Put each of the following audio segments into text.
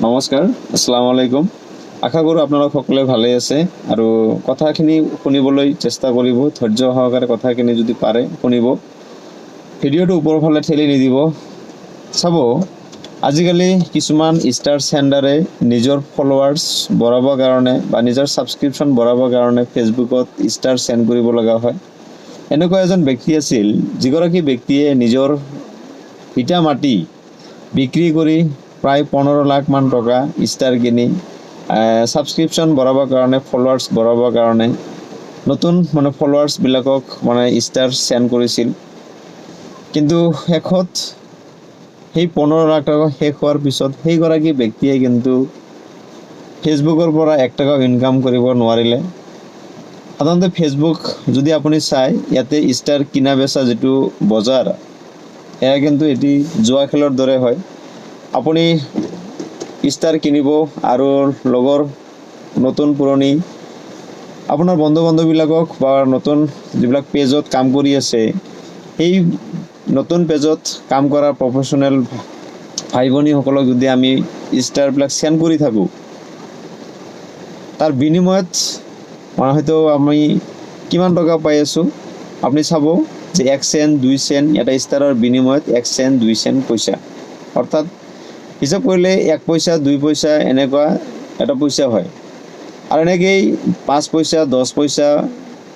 নমস্কাৰ, আসসালামু আলাইকুম। আশা কৰোঁ আপোনালোক সকলোৱে ভালে আছে আৰু কথাখিনি শুনিবলৈ চেষ্টা কৰিব। ধৈৰ্য সহকাৰে কথাখিনি যদি পাৰে শুনিব। ভিডিঅ'টো ওপৰৰ ফালে ঠেলি নিদিব। চাব, আজিকালি কিছুমান ষ্টাৰ চেণ্ডাৰে নিজৰ ফলোৱাৰ্ছ বঢ়াবৰ কাৰণে বা নিজৰ ছাবস্ক্ৰিপশ্যন বঢ়াবৰ কাৰণে ফেচবুকত ষ্টাৰ চেণ্ড কৰিব লগা হয়। এনেকুৱা এজন ব্যক্তি আছিল, যিগৰাকী ব্যক্তিয়ে নিজৰ ভিটা মাটি বিক্ৰী কৰি প্ৰায় 15 লাখ মান টকা ষ্টাৰ কিনি ছাবস্ক্ৰিপশ্যন বঢ়াবৰ কাৰণে, ফলোৱাৰ্ছ বঢ়াবৰ কাৰণে নতুন ফলোৱাৰ্ছবিলাকক ষ্টাৰ চেণ্ড কৰিছিল। কিন্তু শেষত সেই 15 লাখ টকা শেষ হোৱাৰ পিছত সেইগৰাকী ব্যক্তিয়ে কিন্তু ফেচবুকৰ পৰা 1 টকাও ইনকাম কৰিব নোৱাৰিলে। সাধাৰণতে ফেচবুক যদি আপুনি চাই, ইয়াতে ষ্টাৰ কিনা বেচা যিটো বজাৰ, এয়া কিন্তু এটি জুৱা খেলৰ দৰে হয়। আপুনি ষ্টাৰ কিনিব আৰু লগৰ নতুন পুৰণি আপোনাৰ বন্ধু বান্ধৱবিলাকক বা নতুন যিবিলাক পেজত কাম কৰি আছে, সেই নতুন পেজত কাম কৰা প্ৰফেশ্যনেল ভাই ভনীসকলক যদি আমি ষ্টাৰবিলাক চেণ্ড কৰি থাকোঁ, তাৰ বিনিময়ত হয়তো আমি কিমান টকা পাই আছোঁ আপুনি চাব যে 1 চেণ্ট 2 চেণ্ট এটা ষ্টাৰৰ বিনিময়ত 1 চেণ্ট 2 চেণ্ট পইচা, অৰ্থাৎ হিচাপ কৰিলে 1 পইচা 2 পইচা এনেকুৱা এটা পইচা হয়। আৰু এনেকৈয়ে 5 পইচা 10 পইচা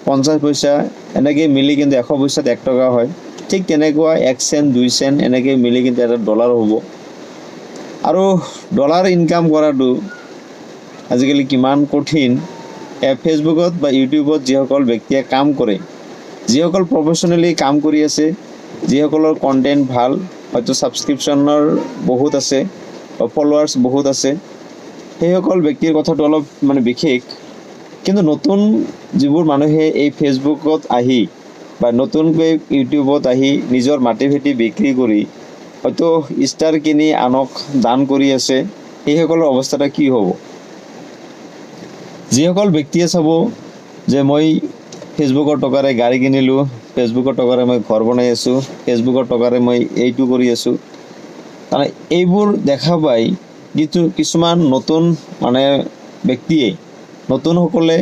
50 পইচা এনেকৈ মিলি কিন্তু 100 পইচাত 1 টকা হয়। ঠিক তেনেকুৱা 1 চেণ্ট 2 চেণ্ট এনেকৈ মিলি কিন্তু এটা ডলাৰ হ'ব। আৰু ডলাৰ ইনকাম কৰাটো আজিকালি কিমান কঠিন। ফেচবুকত বা ইউটিউবত যিসকল ব্যক্তিয়ে কাম কৰে, যিসকল প্ৰফেশ্যনেলি কাম কৰি আছে, যিসকলৰ কণ্টেণ্ট ভাল, হয়তো ছাবস্ক্ৰিপশ্যনৰ বহুত আছে, ফলোৱাৰ্ছ বহুত আছে, সেইসকল ব্যক্তিৰ কথাটো অলপ বিশেষ। কিন্তু নতুন যিবোৰ মানুহে এই ফেচবুকত আহি বা নতুনকৈ ইউটিউবত আহি নিজৰ মাটি ভেটি বিক্ৰী কৰি হয়তো ষ্টাৰ কিনি আনক দান কৰি আছে, সেইসকলৰ অৱস্থাটা কি হ'ব? যিসকল ব্যক্তিয়ে চাব যে মই ফেচবুকৰ টকাৰে গাড়ী কিনিলোঁ, ফেচবুকৰ টকাৰে মই ঘৰ বনাই আছোঁ, ফেচবুকৰ টকাৰে মই এইটো কৰি আছোঁ, মানে এইবোৰ দেখা পাই কিছুমান নতুন ব্যক্তিয়ে, নতুনসকলে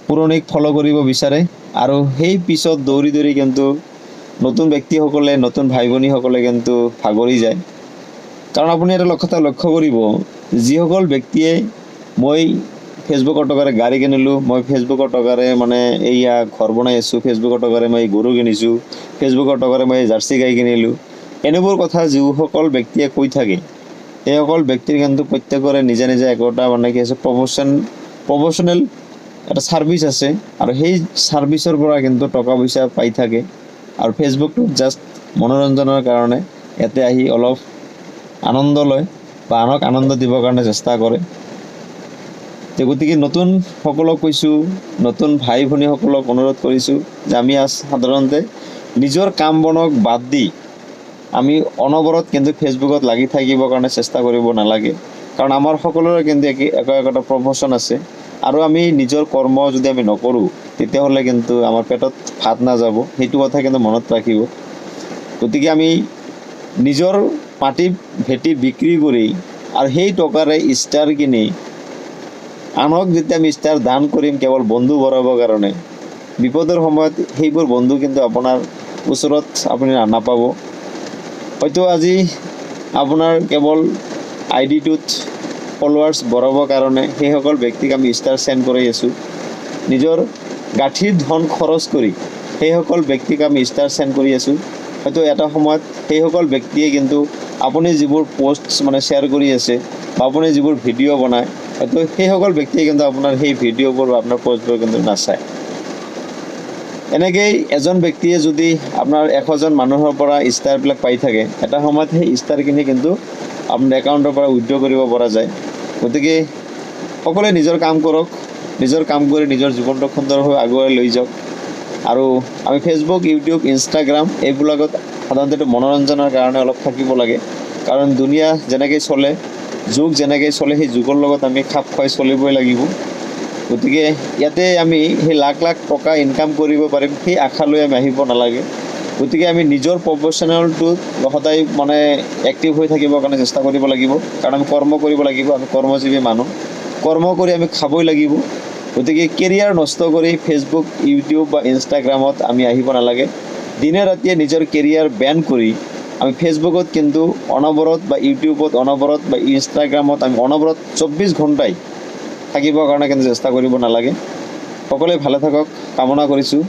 পুৰণিক ফ'ল' কৰিব বিচাৰে আৰু সেই পিছত দৌৰি দৌৰি কিন্তু নতুন ব্যক্তিসকলে, নতুন ভাই ভনীসকলে কিন্তু ভাগৰি যায়। কাৰণ আপুনি এটা কথা লক্ষ্য কৰিব, যিসকল ব্যক্তিয়ে মই ফেচবুকৰ টকাৰে গাড়ী কিনিলোঁ, মই ফেচবুকৰ টকাৰে এইয়া ঘৰ বনাই আছোঁ, ফেচবুকৰ টকাৰে মই গৰু কিনিছোঁ, ফেচবুকৰ টকাৰে মই জাৰ্চি গাই কিনিলোঁ, এনেবোৰ কথা যিসকল ব্যক্তিয়ে কৈ থাকে, এইসকল ব্যক্তিৰ কিন্তু প্ৰত্যেকৰে নিজা নিজা একোটা কি আছে, প্ৰফেশ্যনেল এটা ছাৰ্ভিচ আছে আৰু সেই ছাৰ্ভিচৰ পৰা কিন্তু টকা পইচা পাই থাকে। আৰু ফেচবুকটো জাষ্ট মনোৰঞ্জনৰ কাৰণে ইয়াতে আহি অলপ আনন্দ লয় বা আনক আনন্দ দিবৰ কাৰণে চেষ্টা কৰে। গতিকে নতুনসকলক কৈছোঁ, নতুন ভাই ভনীসকলক অনুৰোধ কৰিছোঁ যে আমি সাধাৰণতে নিজৰ কাম বনক বাদ দি আমি অনবৰত কিন্তু ফেচবুকত লাগি থাকিবৰ কাৰণে চেষ্টা কৰিব নালাগে। কাৰণ আমাৰ সকলোৰে কিন্তু একোটা প্ৰফেশ্যন আছে আৰু আমি নিজৰ কৰ্ম যদি আমি নকৰোঁ, তেতিয়াহ'লে কিন্তু আমাৰ পেটত ভাত নাযাব, সেইটো কথা কিন্তু মনত ৰাখিব। গতিকে আমি নিজৰ মাটি ভেটি বিক্ৰী কৰি আৰু সেই টকাৰে ষ্টাৰ কিনি আনক যেতিয়া আমি ষ্টাৰ দান কৰিম কেৱল বন্ধু বঢ়াবৰ কাৰণে, বিপদৰ সময়ত সেইবোৰ বন্ধু কিন্তু আপোনাৰ ওচৰত আপুনি নাপাব। হয়তো আজি আপোনাৰ কেৱল আইডিটোত ফলোৱাৰ্ছ বঢ়াবৰ কাৰণে সেইসকল ব্যক্তিক আমি ষ্টাৰ চেণ্ড কৰি আছোঁ, নিজৰ গাঁঠিৰ ধন খৰচ কৰি সেইসকল ব্যক্তিক আমি ষ্টাৰ চেণ্ড কৰি আছোঁ। হয়তো এটা সময়ত সেইসকল ব্যক্তিয়ে কিন্তু আপুনি যিবোৰ পোষ্ট শ্বেয়াৰ কৰি আছে বা আপুনি যিবোৰ ভিডিঅ' বনায়, হয়তো সেইসকল ব্যক্তিয়ে কিন্তু আপোনাৰ সেই ভিডিঅ'বোৰ বা আপোনাৰ পোষ্টবোৰ কিন্তু নাচায়। এনেকৈয়ে এজন ব্যক্তিয়ে যদি আপোনাৰ 100জন মানুহৰ পৰা ষ্টাৰবিলাক পাই থাকে, এটা সময়ত সেই ষ্টাৰখিনি কিন্তু আপোনাৰ একাউণ্টৰ পৰা উইথড্ৰ কৰিব পৰা যায়। গতিকে সকলোৱে নিজৰ কাম কৰক, নিজৰ কাম কৰি নিজৰ জীৱনটো সুন্দৰভাৱে আগুৱাই লৈ যাওক। আৰু আমি ফেচবুক, ইউটিউব, ইনষ্টাগ্ৰাম এইবিলাকত সাধাৰণতে মনোৰঞ্জনৰ কাৰণে অলপ থাকিব লাগে। কাৰণ দুনিয়া যেনেকৈ চলে, যুগ যেনেকৈ চলে, সেই যুগৰ লগত আমি খাপ খুৱাই চলিবই লাগিব। গতিকে ইয়াতে আমি সেই লাখ লাখ টকা ইনকাম কৰিব পাৰিম সেই আশা লৈ আমি আহিব নালাগে। গতিকে আমি নিজৰ প্ৰফেশ্যনেলটোত সদায় মানে এক্টিভ হৈ থাকিবৰ কাৰণে চেষ্টা কৰিব লাগিব, কাৰণ আমি কৰ্ম কৰিব লাগিব, আমি কৰ্মজীৱী মানুহ, কৰ্ম কৰি আমি খাবই লাগিব। গতিকে কেৰিয়াৰ নষ্ট কৰি ফেচবুক, ইউটিউব বা ইনষ্টাগ্ৰামত আমি আহিব নালাগে। দিনে ৰাতিয়ে নিজৰ কেৰিয়াৰ বেন কৰি আমি ফেচবুকত কিন্তু অনবৰত বা ইউটিউবত অনবৰত বা ইনষ্টাগ্ৰামত আমি অনবৰত 24 ঘণ্টাই থাকিবৰ কাৰণে কিন্তু চেষ্টা কৰিব নালাগে। সকলোৱে ভালে থাকক কামনা কৰিছোঁ।